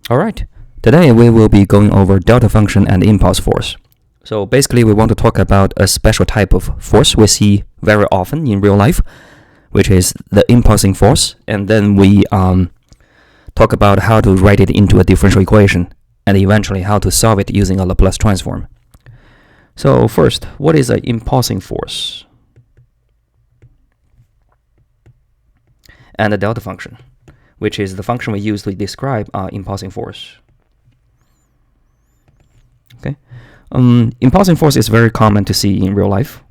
Alright, today we will be going over delta function and impulse force. So basically we want to talk about a special type of force we see very often in real life, which is the impulsing force, and then we talk about how to write it into a differential equation, and eventually how to solve it using a Laplace transform. So first, what is an impulsing force? And the delta function, which is the function we use to describe impulsing force. Okay, impulsing force is very common to see in real life.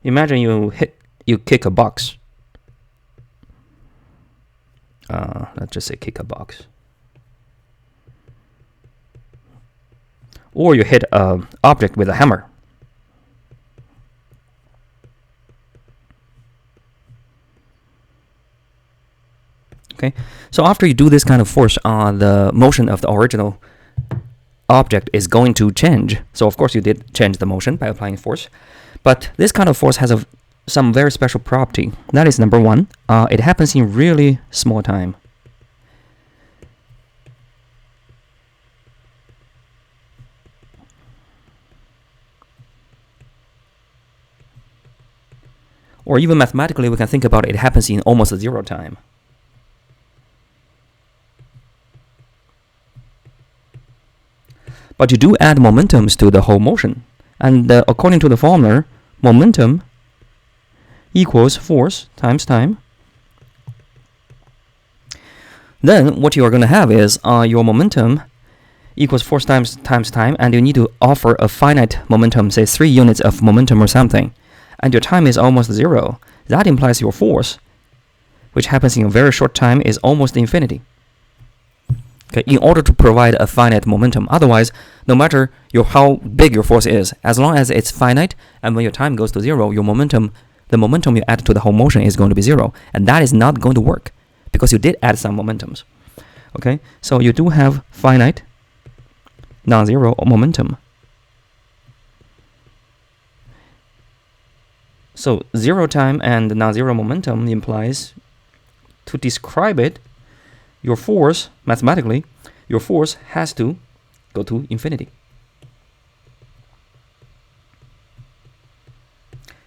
Imagine you kick a box. Let's just say kick a box. Or you hit an object with a hammer. Okay, so after you do this kind of force, the motion of the original object is going to change. So of course you did change the motion by applying force, but this kind of force has some very special property. That is number one, it happens in really small time. Or even mathematically, we can think about it happens in almost zero time. But you do add momentums to the whole motion. And according to the formula, momentum equals force times time. Then what you are going to have is your momentum equals force times time, and you need to offer a finite momentum, say 3 units of momentum or something. And your time is almost zero. That implies your force, which happens in a very short time, is almost infinity. Okay, in order to provide a finite momentum. Otherwise, no matter how big your force is, as long as it's finite, and when your time goes to zero, the momentum you add to the whole motion is going to be zero. And that is not going to work, because you did add some momentums. Okay, so you do have finite non-zero momentum. So zero time and non-zero momentum implies, to describe it, your force, mathematically, your force has to go to infinity.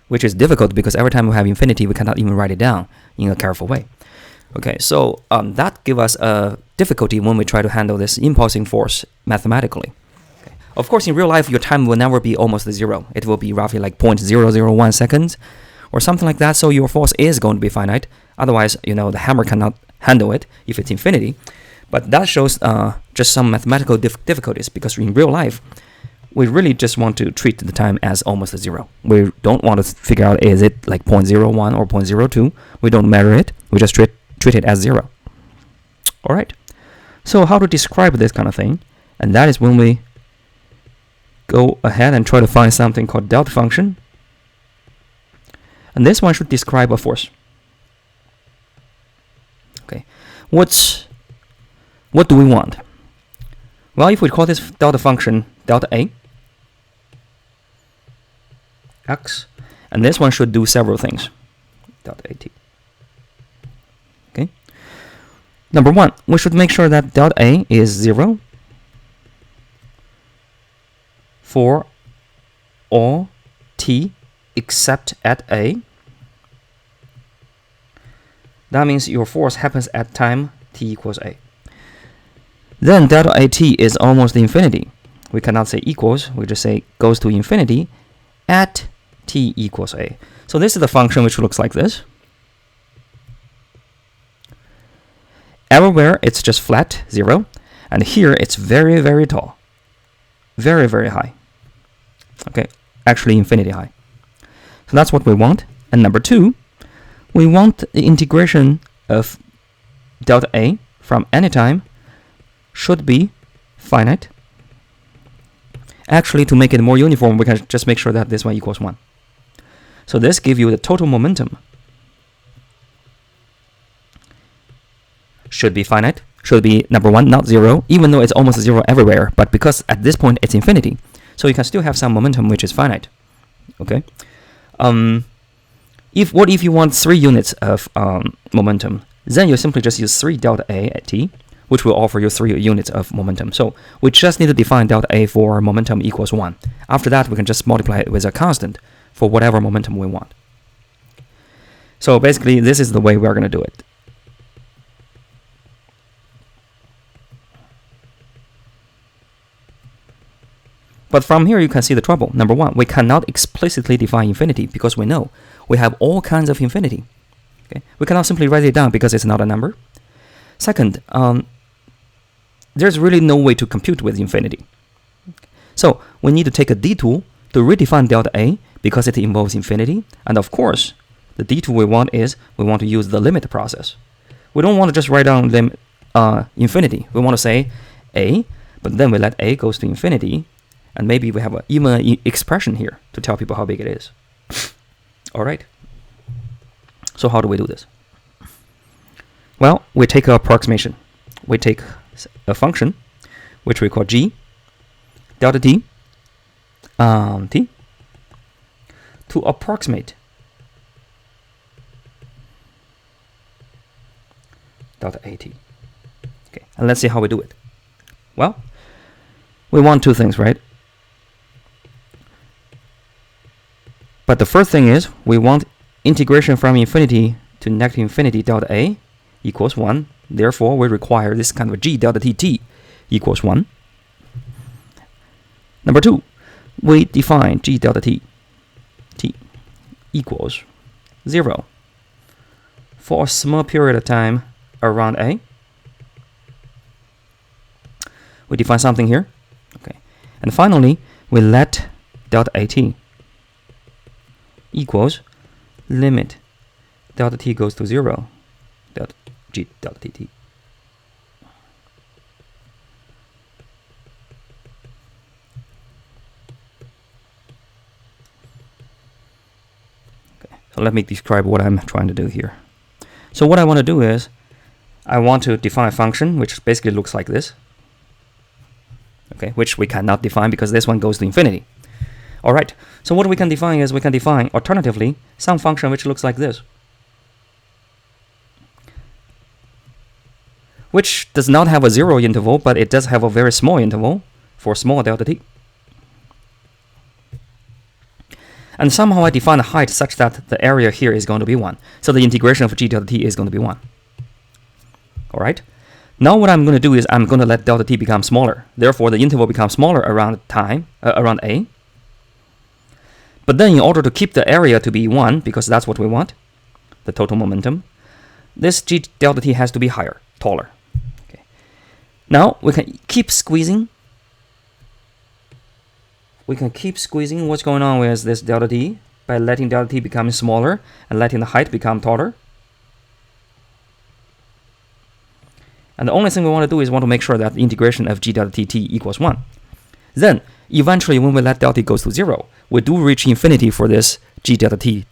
Which is difficult because every time we have infinity, we cannot even write it down in a careful way. Okay, so that gives us a difficulty when we try to handle this impulsing force mathematically. Okay. Of course, in real life, your time will never be almost zero. It will be roughly like 0.001 seconds or something like that, so your force is going to be finite. Otherwise, the hammer cannot handle it if it's infinity. But that shows just some mathematical difficulties, because in real life, we really just want to treat the time as almost zero. We don't want to figure out, is it like 0.01 or 0.02? We don't measure it. We just treat it as zero. All right. So how to describe this kind of thing? And that is when we go ahead and try to find something called Delt Function. And this one should describe a force. Okay. What do we want? Well, if we call this delta function delta A, x, and this one should do several things. Delta AT. Okay. Number one, we should make sure that delta A is 0 for all t except at A. That means your force happens at time t equals A. Then delta AT is almost infinity. We cannot say equals, we just say goes to infinity at t equals A. So this is the function which looks like this. Everywhere it's just flat, 0. And here it's very, very tall. Very, very high. Okay, actually infinity high. So that's what we want. And number two, we want the integration of delta A from any time should be finite. Actually, to make it more uniform, we can just make sure that this one equals 1. So this gives you the total momentum. Should be finite. Should be, number one, not 0, even though it's almost 0 everywhere. But because at this point it's infinity, so you can still have some momentum which is finite. Okay. What if you want 3 units of momentum? Then you simply just use 3 delta A at t, which will offer you 3 units of momentum. So we just need to define delta A for momentum equals 1. After that, we can just multiply it with a constant for whatever momentum we want. So basically, this is the way we're going to do it. But from here, you can see the trouble. Number one, we cannot explicitly define infinity because we know we have all kinds of infinity. Okay? We cannot simply write it down because it's not a number. Second, there's really no way to compute with infinity. So we need to take a D tool to redefine delta A because it involves infinity. And of course, the D tool we want to use the limit process. We don't want to just write down infinity. We want to say A, but then we let A goes to infinity. And maybe we have even an expression here to tell people how big it is. All right. So how do we do this? Well, we take an approximation. We take a function, which we call g, delta t, t, to approximate delta at. Okay, and let's see how we do it. Well, we want 2 things, right? But the first thing is we want integration from infinity to negative infinity delta A equals 1. Therefore, we require this kind of a g delta t equals 1. Number 2, we define g delta t equals 0 for a small period of time around A. We define something here. Okay. And finally, we let delta at equals limit delta t goes to 0 delta g delta t. Okay, so let me describe what I'm trying to do here. So what I want to do is I want to define a function which basically looks like this. Okay, which we cannot define because this one goes to infinity. All right, so what we can define is we can define alternatively some function which looks like this, which does not have a 0 interval, but it does have a very small interval for small delta t. And somehow I define the height such that the area here is going to be 1. So the integration of g delta t is going to be 1. All right. Now what I'm going to do is I'm going to let delta t become smaller. Therefore, the interval becomes smaller around around A. But then in order to keep the area to be 1, because that's what we want, the total momentum, this g delta t has to be higher, taller. Okay. Now we can keep squeezing. We can keep squeezing what's going on with this delta t by letting delta t become smaller and letting the height become taller. And the only thing we want to do is want to make sure that the integration of g delta t equals 1. Then, eventually, when we let delta t goes to 0, we do reach infinity for this g delta t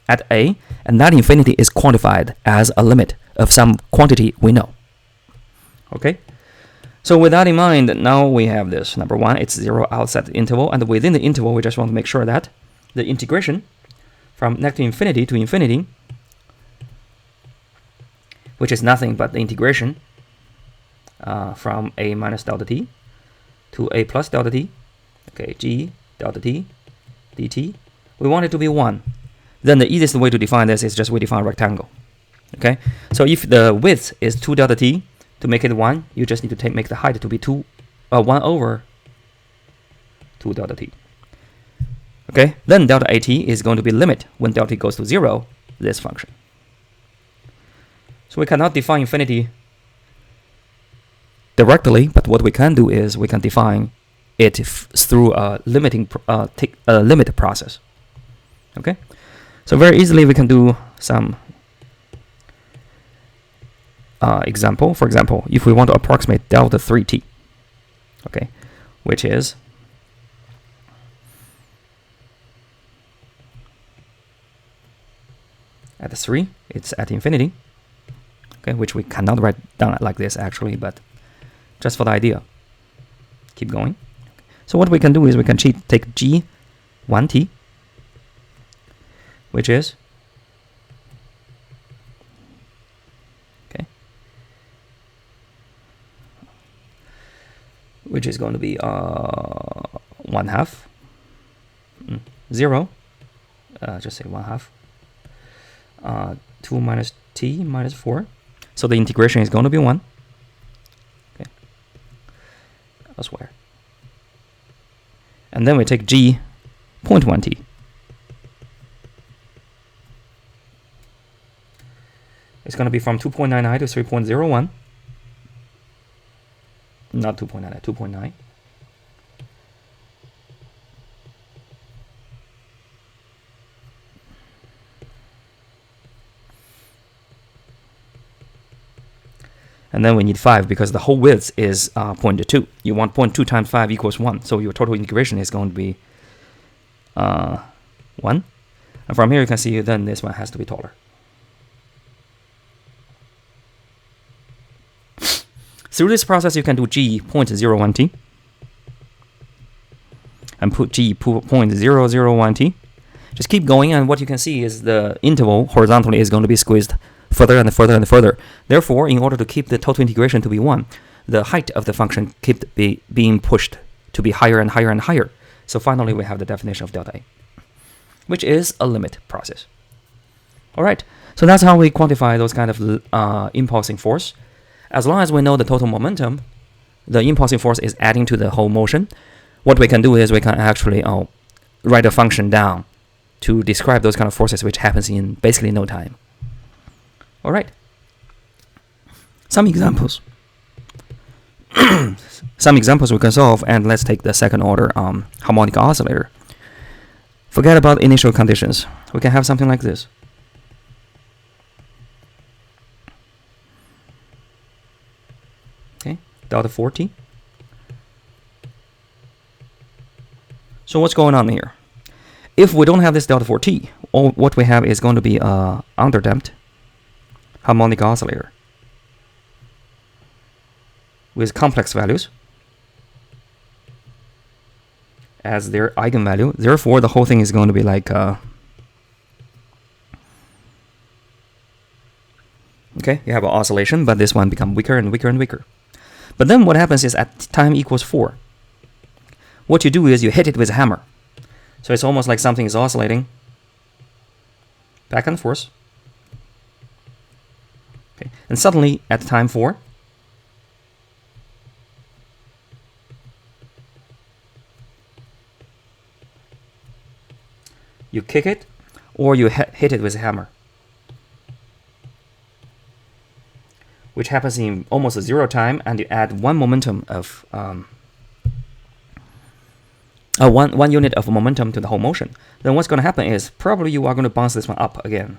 at A, and that infinity is quantified as a limit of some quantity we know. Okay? So with that in mind, now we have this. Number 1, it's 0 outside the interval, and within the interval, we just want to make sure that the integration from negative infinity to infinity, which is nothing but the integration from A minus delta t to A plus delta t, okay, g delta t dt, we want it to be 1. Then the easiest way to define this is just we define a rectangle. Okay, so if the width is 2 delta t, to make it 1, you just need to make the height to be 1 over 2 delta t. Okay, then delta at is going to be limit when delta t goes to 0, this function. So we cannot define infinity directly, but what we can do is we can define it through a limit process. Okay, so very easily we can do some example. For example, if we want to approximate delta 3t, okay, which is at 3, it's at infinity. Okay, which we cannot write down like this actually, but just for the idea. Keep going. So what we can do is we can take g1t, which is which is going to be 1/2, 0, just say 1/2, 2 minus t minus 4. So the integration is going to be 1. Okay, elsewhere. And then we take g 0.1t. It's going to be from 2.99 to 3.01. Not 2.99, 2.9. And then we need 5 because the whole width is 0.2. You want 0.2 times 5 equals 1. So your total integration is going to be 1. And from here you can see then this one has to be taller. Through this process, you can do g 0.01t and put g 0.001t. Just keep going, and what you can see is the interval horizontally is going to be squeezed further and further and further. Therefore, in order to keep the total integration to be 1, the height of the function kept being pushed to be higher and higher and higher. So finally, we have the definition of delta A, which is a limit process. All right, so that's how we quantify those kind of impulsing force. As long as we know the total momentum, the impulsing force is adding to the whole motion. What we can do is we can actually write a function down to describe those kind of forces, which happens in basically no time. All right. Some examples. Some examples we can solve, and let's take the second order harmonic oscillator. Forget about initial conditions. We can have something like this. Okay, delta 4t. So what's going on here? If we don't have this delta 4t, all what we have is going to be a underdamped harmonic oscillator with complex values as their eigenvalue. Therefore, the whole thing is going to be like okay, you have an oscillation, but this one becomes weaker and weaker and weaker. But then what happens is at time equals 4, what you do is you hit it with a hammer. So it's almost like something is oscillating back and forth. Okay. And suddenly at time 4, you kick it or you hit it with a hammer, which happens in almost 0 time, and you add 1 momentum of one unit of momentum to the whole motion. Then what's going to happen is probably you are going to bounce this one up again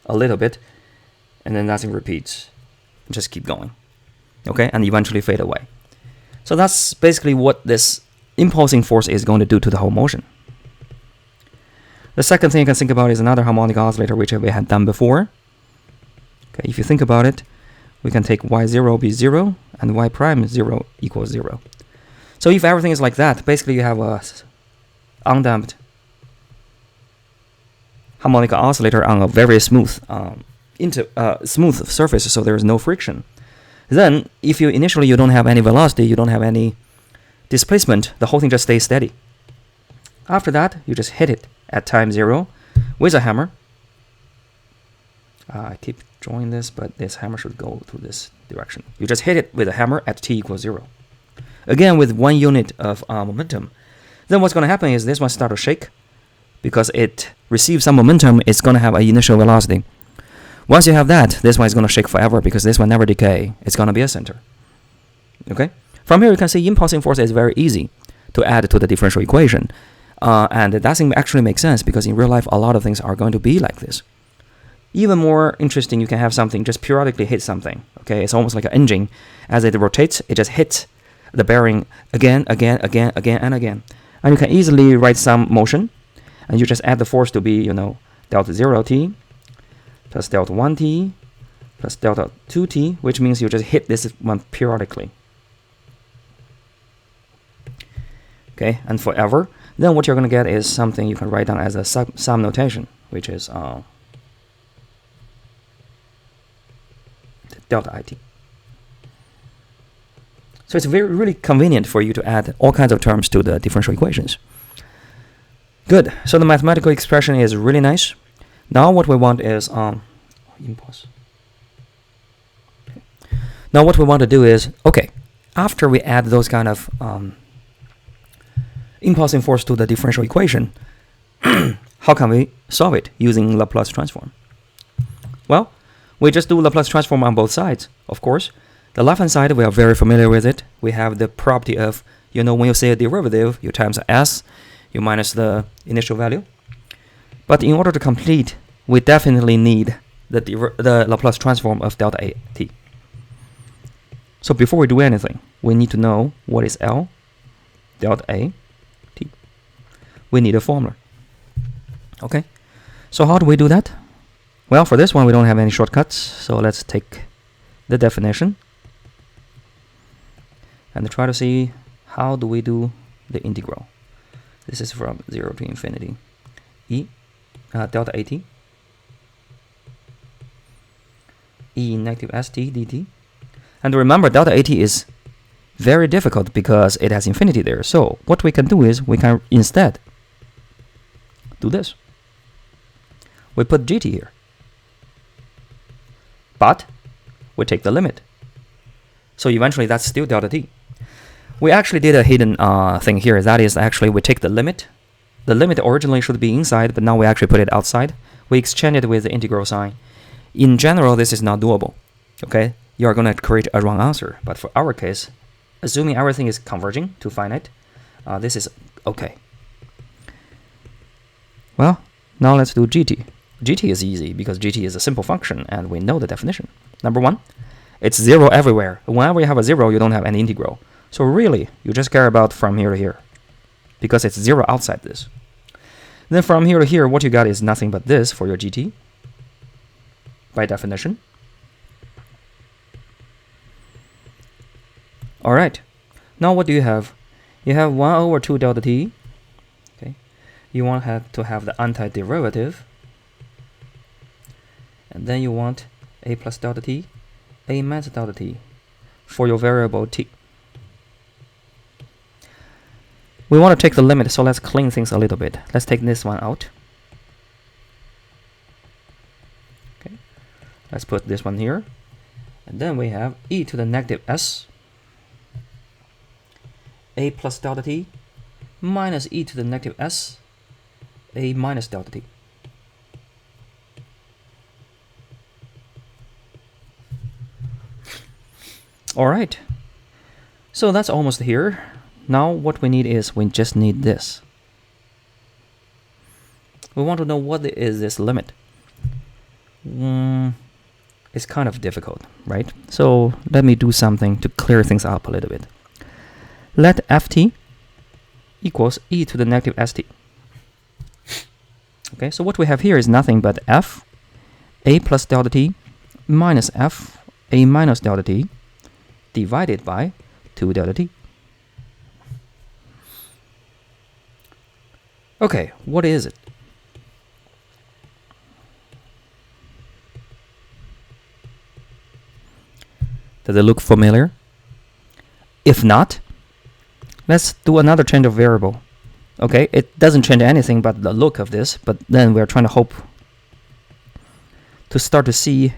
a little bit, and then nothing repeats. Just keep going, okay, and eventually fade away. So that's basically what this impulsing force is going to do to the whole motion. The second thing you can think about is another harmonic oscillator, which we had done before. Okay, if you think about it, we can take y0 be 0 and y prime 0 equals 0. So if everything is like that, basically you have a undamped harmonic oscillator on a very smooth smooth surface, so there is no friction. Then if you initially you don't have any velocity, you don't have any displacement, the whole thing just stays steady. After that, you just hit it at time 0 with a hammer. I keep drawing this, but this hammer should go to this direction. You just hit it with a hammer at t equals 0. Again, with 1 unit of momentum. Then what's going to happen is this one starts to shake because it receives some momentum. It's going to have an initial velocity. Once you have that, this one is going to shake forever because this one never decay. It's going to be a center. Okay. From here, you can see impulsing force is very easy to add to the differential equation. And that doesn't actually make sense because in real life, a lot of things are going to be like this. Even more interesting, you can have something just periodically hit something. Okay, it's almost like an engine. As it rotates, it just hits the bearing again, again, again, again, and again. And you can easily write some motion, and you just add the force to be, delta 0t plus delta 1t plus delta 2t, which means you just hit this one periodically. Okay, and forever. Then what you're going to get is something you can write down as a sum notation, which is delta it. So it's really convenient for you to add all kinds of terms to the differential equations. Good. So the mathematical expression is really nice. Now what we want is impulse. Now what we want to do is, okay, after we add those kind of impulsive force to the differential equation, how can we solve it using Laplace transform? Well, we just do Laplace transform on both sides, of course. The left-hand side, we are very familiar with it. We have the property of, when you say a derivative, you times s, you minus the initial value. But in order to complete, we definitely need the Laplace transform of delta a t. So before we do anything, we need to know what is L, delta a t. We need a formula. Okay, so how do we do that? Well, for this one, we don't have any shortcuts. So let's take the definition and try to see how do we do the integral. This is from 0 to infinity. Delta at e negative st dt. And remember, delta at is very difficult because it has infinity there. So what we can do is we can instead do this. We put gt here. But we take the limit. So eventually that's still delta t. We actually did a hidden thing here. That is actually we take the limit. The limit originally should be inside, but now we actually put it outside. We exchange it with the integral sign. In general, this is not doable. Okay, you are going to create a wrong answer. But for our case, assuming everything is converging to finite, this is okay. Well, now let's do gt. gt is easy because gt is a simple function and we know the definition. Number one, it's 0 everywhere. Whenever you have a 0, you don't have any integral. So really, you just care about from here to here because it's 0 outside this. Then from here to here, what you got is nothing but this for your gt by definition. All right. Now what do you have? You have 1 over 2 delta t. Okay. You want to have the antiderivative. And then you want a plus delta t, a minus delta t for your variable t. We want to take the limit, so let's clean things a little bit. Let's take this one out. Okay. Let's put this one here. And then we have e to the negative s, a plus delta t, minus e to the negative s, a minus delta t. All right, so that's almost here. Now what we need is we just need this. We want to know what is this limit. It's kind of difficult, right? So let me do something to clear things up a little bit. Let ft equals e to the negative st. Okay, so what we have here is nothing but f a plus delta t minus f a minus delta t divided by 2 delta t. Okay, what is it? Does it look familiar? If not, let's do another change of variable. Okay, it doesn't change anything but the look of this, but then we're trying to hope to start to see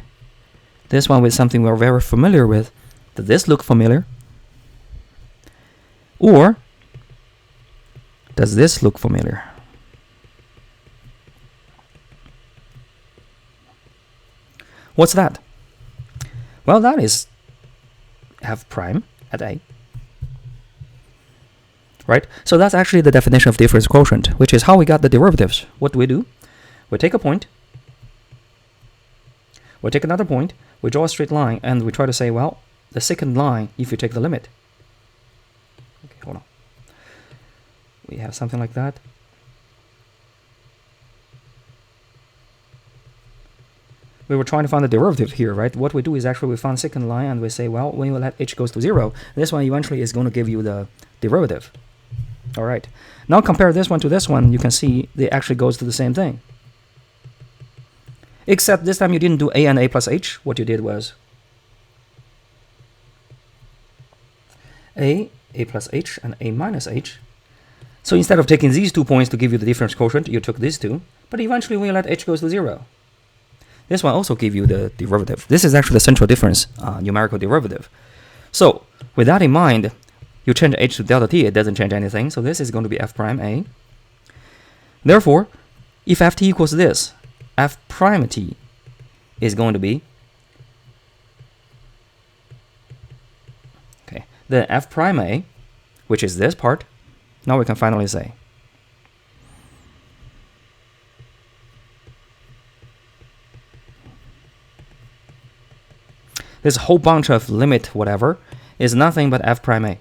this one with something we're very familiar with. Does this look familiar? Or does this look familiar? What's that? Well, that is f prime at a. Right? So that's actually the definition of difference quotient, which is how we got the derivatives. What do? We take a point. We take another point. We draw a straight line, and we try to say, well, the second line, if you take the limit. Okay, hold on. We have something like that. We were trying to find the derivative here, right? What we do is actually we find the second line, and we say, well, when you let h goes to 0, this one eventually is going to give you the derivative. All right. Now compare this one to this one. You can see they actually goes to the same thing. Except this time you didn't do a and a plus h. What you did was a plus h, and a minus h. So instead of taking these 2 points to give you the difference quotient, you took these two. But eventually when you let h goes to 0, this one also give you the derivative. This is actually the central difference, numerical derivative. So with that in mind, you change h to delta t, it doesn't change anything. So this is going to be f prime a. Therefore, if ft equals this, f prime t is going to be, okay, then f prime a, which is this part, now we can finally say this whole bunch of limit whatever is nothing but f prime a,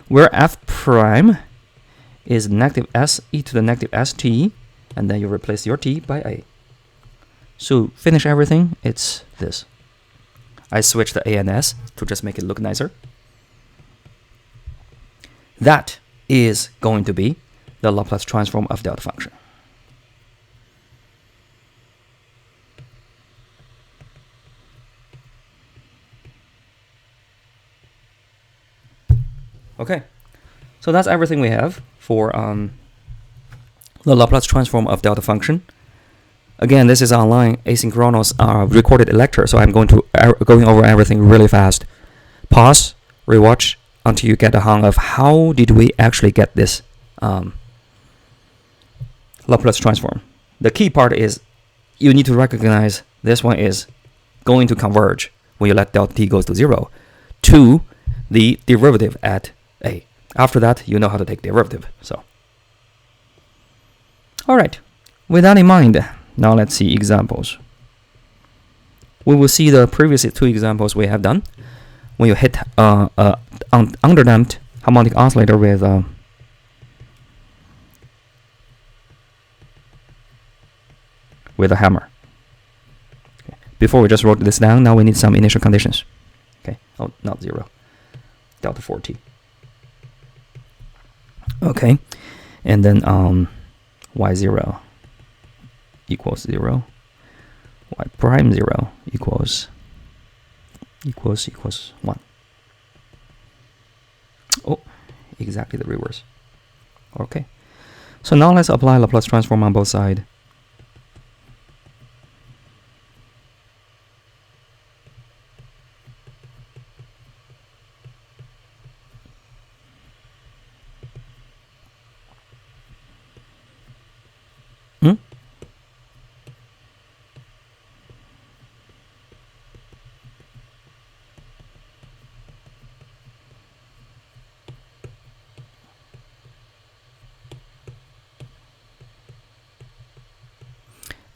where f prime is negative s e to the negative st, and then you replace your t by a. So finish everything, it's this. I switched the a and s to just make it look nicer. That is going to be the Laplace transform of Delt function. Okay, so that's everything we have for the Laplace transform of Delt function. Again, this is online asynchronous recorded lecture, so I'm going over everything really fast. Pause, rewatch until you get the hang of how did we actually get this Laplace transform. The key part is you need to recognize this one is going to converge when you let delta t goes to 0 to the derivative at a. After that, you know how to take derivative. So, all right. With that in mind, now let's see examples. We will see the previous 2 examples we have done. When you hit underdamped harmonic oscillator with a hammer. Okay. Before we just wrote this down, now we need some initial conditions. Okay, oh, not 0, delta 4t. Okay, and then y0 equals 0, y prime 0 equals 1. Oh, exactly the reverse. Okay, so now let's apply Laplace transform on both sides.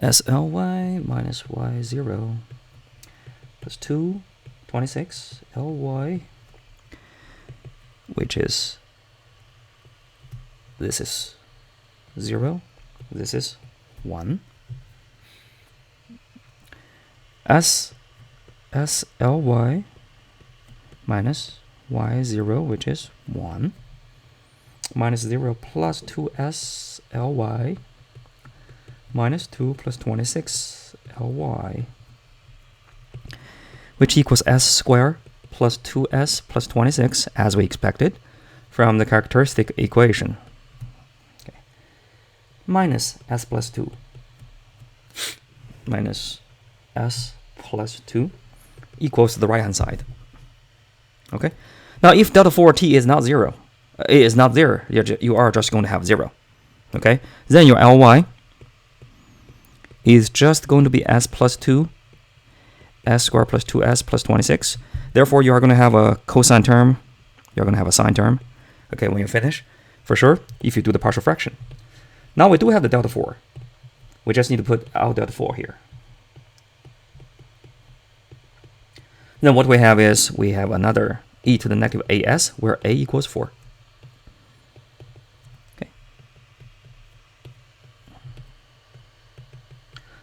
SLY minus y0 plus 2, 26 ly, which is, this is 0, this is 1. SLY minus y0, which is 1, minus 0 plus 2SLY minus 2 plus 26 ly, which equals s squared plus 2s plus 26, as we expected from the characteristic equation. Okay. Minus s plus 2 minus s plus 2 equals the right hand side. Okay. Now if delta 4t is not 0, it is not there, you are just going to have 0. Okay. Then your ly is just going to be s plus 2, s squared plus 2s plus 26. Therefore, you are going to have a cosine term. You're going to have a sine term. Okay, when you finish, for sure, if you do the partial fraction. Now we do have the delta 4. We just need to put our delta 4 here. Then what we have is we have another e to the negative as, where a equals 4.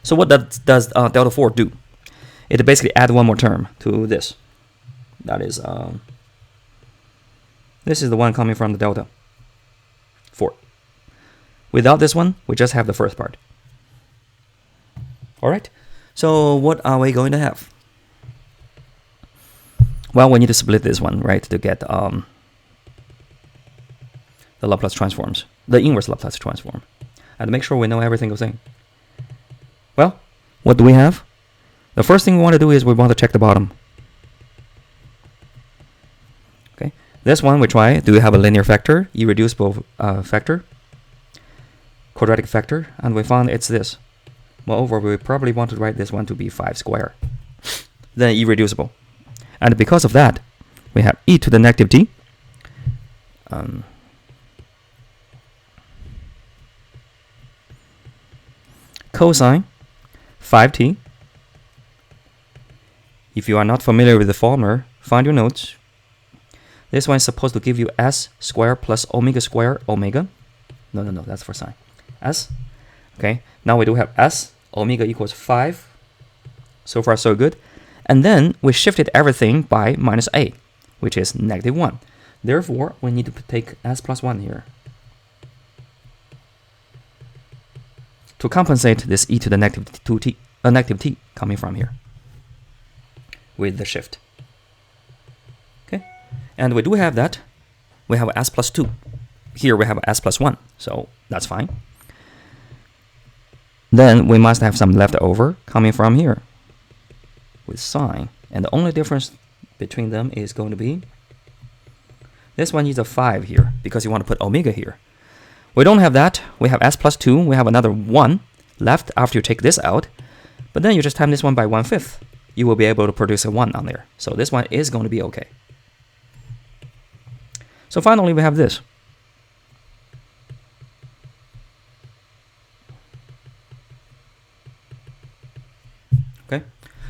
So what does delta 4 do? It basically adds one more term to this. That is, this is the one coming from the delta 4. Without this one, we just have the first part. All right. So what are we going to have? Well, we need to split this one, right, to get the Laplace transforms, the inverse Laplace transform, and make sure we know every single thing. Well, what do we have? The first thing we want to do is we want to check the bottom. Okay, this one we try. Do we have a linear factor, irreducible factor, quadratic factor? And we found it's this. Moreover, we probably want to write this one to be 5 square, then irreducible. And because of that, we have e to the negative t. Cosine 5t. If you are not familiar with the formula, find your notes. This one is supposed to give you s squared plus omega squared omega. No, that's for sine. S. Okay, now we do have s, omega equals 5. So far, so good. And then we shifted everything by minus a, which is negative 1. Therefore, we need to take s plus 1 here to compensate this e to the negative 2t, negative t coming from here with the shift. Okay, and we do have that. We have s plus 2. Here we have s plus 1, so that's fine. Then we must have some left over coming from here with sine. And the only difference between them is going to be this one needs a 5 here because you want to put omega here. We don't have that. We have s plus 2. We have another 1 left after you take this out. But then you just time this one by 1/5. You will be able to produce a 1 on there. So this one is going to be okay. So finally we have this. Okay.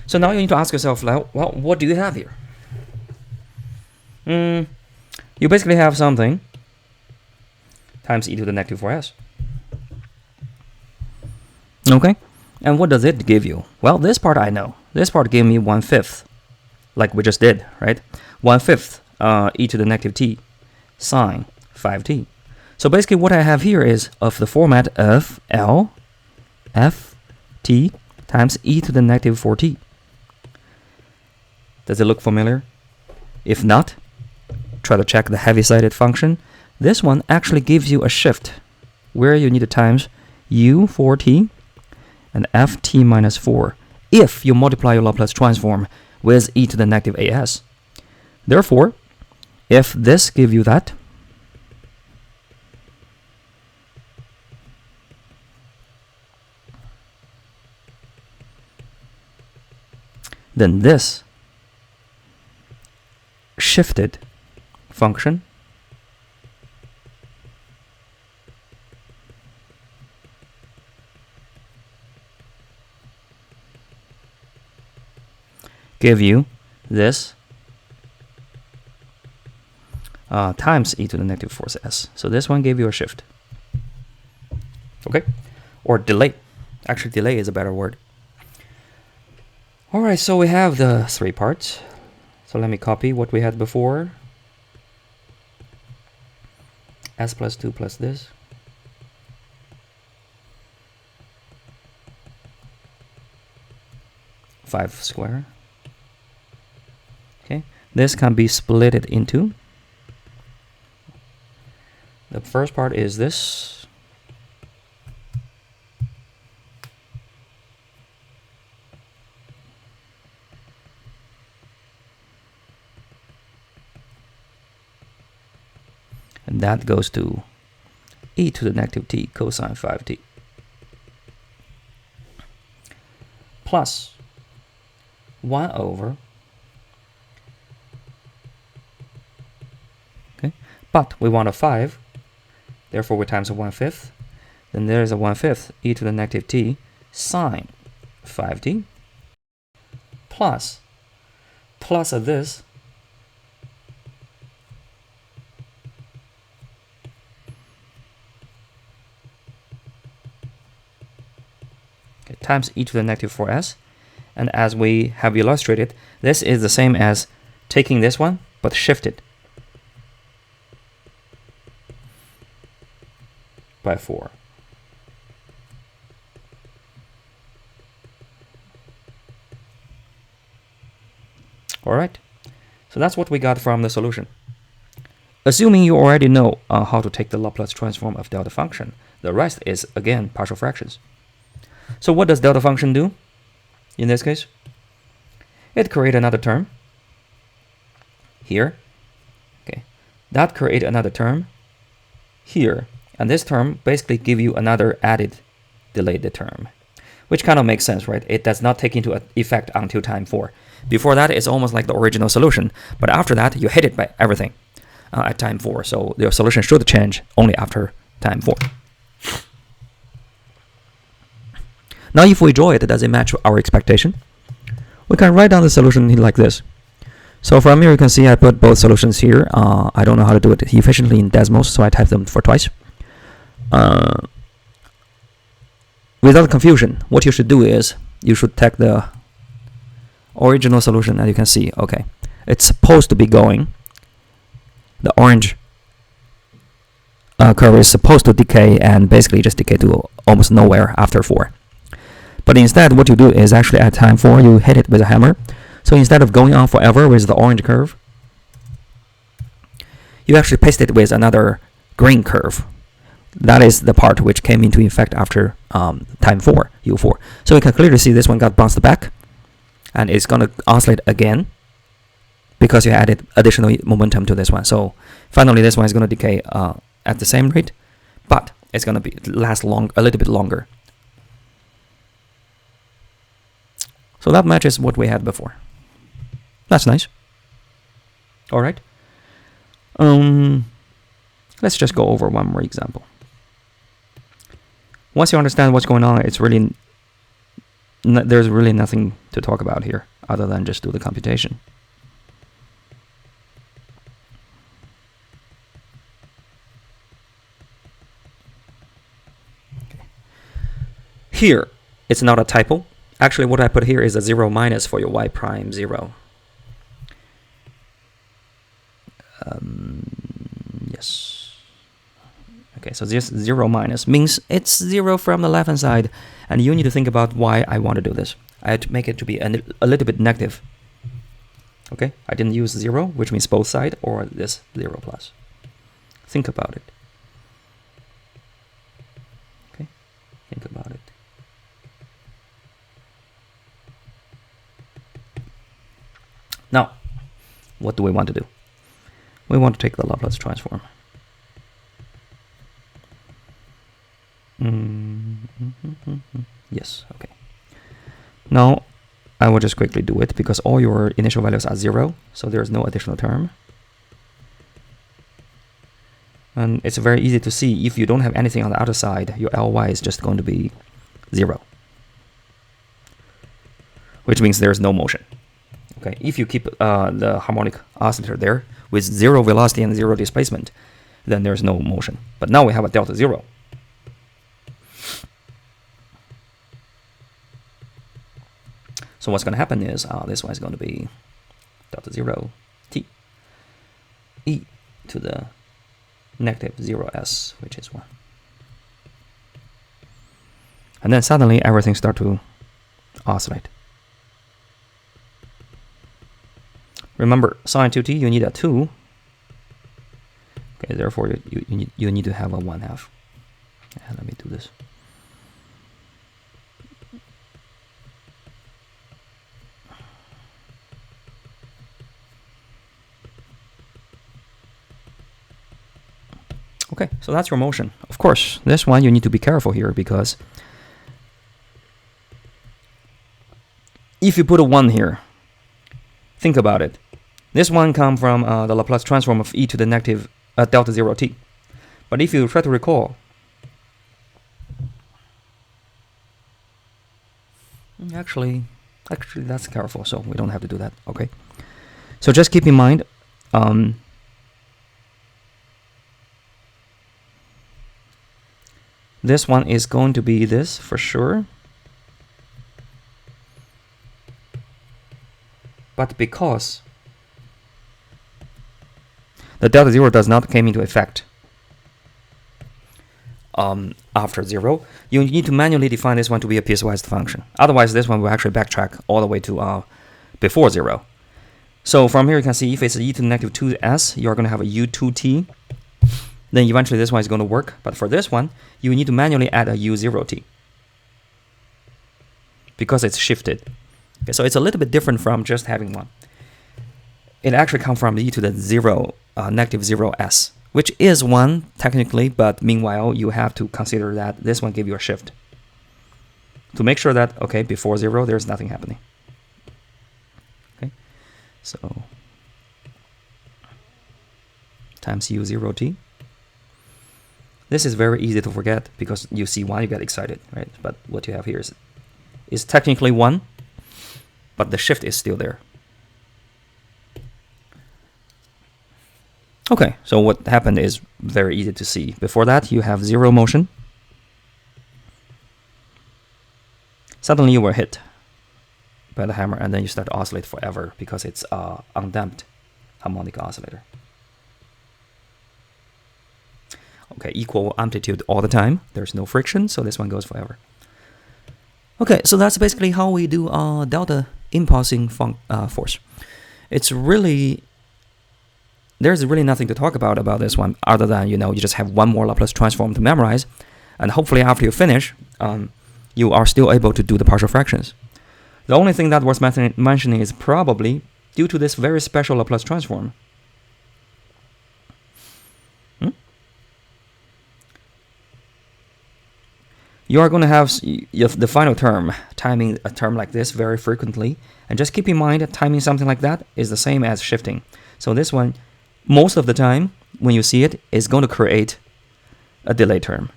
So now you need to ask yourself, well, what do you have here? You basically have something times e to the negative 4s. Okay. And what does it give you? Well, this part I know. This part gave me 1/5, like we just did, right? 1/5 e to the negative t sine 5t. So basically what I have here is of the format of L f t times e to the negative 4t. Does it look familiar? If not, try to check the heavy-sided function. This one actually gives you a shift where you need to times u4t and ft minus 4 if you multiply your Laplace transform with e to the negative as. Therefore, if this gives you that, then this shifted function give you this times e to the negative force s. So this one gave you a shift. Okay? Or delay. Actually, delay is a better word. Alright, so we have the 3 parts. So let me copy what we had before. S plus 2 plus this. Five square. Okay, this can be splitted into. The first part is this. And that goes to e to the negative t cosine 5t plus 1 over, okay, but we want a 5, therefore we times a 1/5, then there's a 1/5 e to the negative t sine 5t plus of this times e to the negative 4s. And as we have illustrated, this is the same as taking this one, but shifted by 4. Alright, So that's what we got from the solution. Assuming you already know how to take the Laplace transform of delta function, the rest is, again, partial fractions. So what does delta function do in this case? It creates another term here. Okay, that creates another term here. And this term basically give you another added delayed term, which kind of makes sense, right? It does not take into effect until time 4. Before that, it's almost like the original solution. But after that, you hit it by everything at time 4. So your solution should change only after time 4. Now, if we draw it, does it match our expectation? We can write down the solution like this. So from here, you can see I put both solutions here. I don't know how to do it efficiently in decimals, so I type them for twice. Without confusion, what you should do is you should take the original solution, and you can see, okay, it's supposed to be going. The orange curve is supposed to decay and basically just decay to almost nowhere after 4. But instead, what you do is actually at time 4, you hit it with a hammer. So instead of going on forever with the orange curve, you actually paste it with another green curve. That is the part which came into effect after time 4, U4. So you can clearly see this one got bounced back, and it's going to oscillate again because you added additional momentum to this one. So finally, this one is going to decay at the same rate, but it's going to last a little bit longer. So that matches what we had before. That's nice. All right. Let's just go over one more example. Once you understand what's going on, it's really there's really nothing to talk about here other than just do the computation. Okay. Here, it's not a typo. Actually, what I put here is a 0 minus for your y prime 0. Yes. Okay, so this 0 minus means it's 0 from the left-hand side, and you need to think about why I want to do this. I had to make it to be a little bit negative. Okay, I didn't use 0, which means both sides, or this 0 plus. Think about it. Okay, think about it. Now, what do we want to do? We want to take the Laplace transform. Yes, okay. Now, I will just quickly do it because all your initial values are 0, so there's no additional term. And it's very easy to see if you don't have anything on the other side, your Ly is just going to be 0, which means there's no motion. Okay, if you keep the harmonic oscillator there with 0 velocity and 0 displacement, then there's no motion. But now we have a delta 0. So what's going to happen is this one is going to be delta 0 t e to the negative 0s, which is 1. And then suddenly everything starts to oscillate. Remember, sine 2t, you need a 2. Okay, therefore you need to have a 1/2. Yeah, let me do this. Okay, so that's your motion. Of course, this one you need to be careful here because if you put a 1 here, think about it. This one comes from the Laplace transform of e to the negative delta 0 t. But if you try to recall, actually that's careful, so we don't have to do that. Okay, so just keep in mind this one is going to be this for sure. But because the delta 0 does not came into effect after 0, you need to manually define this one to be a piecewise function. Otherwise, this one will actually backtrack all the way to before 0. So from here you can see if it's e to the negative 2s, you're going to have a u2t. Then eventually this one is going to work. But for this one, you need to manually add a u0t because it's shifted. Okay, so it's a little bit different from just having one. It actually comes from e to the negative 0s, which is 1 technically, but meanwhile you have to consider that this one gives you a shift to make sure that, okay, before 0 there's nothing happening. Okay, so times u0t. This is very easy to forget because you see 1, you get excited, right? But what you have here is technically 1, but the shift is still there. Okay, so what happened is very easy to see. Before that, you have 0 motion. Suddenly you were hit by the hammer, and then you start to oscillate forever because it's undamped harmonic oscillator. Okay, equal amplitude all the time. There's no friction, so this one goes forever. Okay, so that's basically how we do delta impulsing force. It's really, there's really nothing to talk about this one other than, you just have one more Laplace transform to memorize, and hopefully after you finish, you are still able to do the partial fractions. The only thing that was mentioning is probably due to this very special Laplace transform. You are going to have the final term, timing a term like this very frequently. And just keep in mind that timing something like that is the same as shifting. So this one, most of the time, when you see it, is going to create a delay term,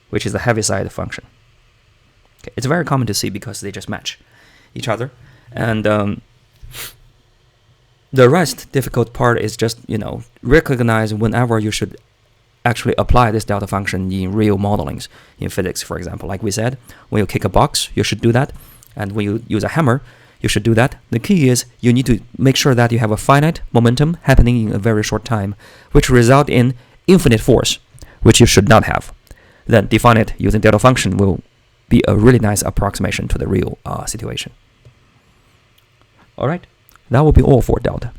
which is the heaviside function. Okay. It's very common to see because they just match each other. And the rest difficult part is just, recognize whenever you should actually apply this delta function in real modelings in physics, for example. Like we said, when you kick a box, you should do that. And when you use a hammer, you should do that. The key is you need to make sure that you have a finite momentum happening in a very short time, which result in infinite force, which you should not have. Then define it using delta function will be a really nice approximation to the real situation. All right, that will be all for delta.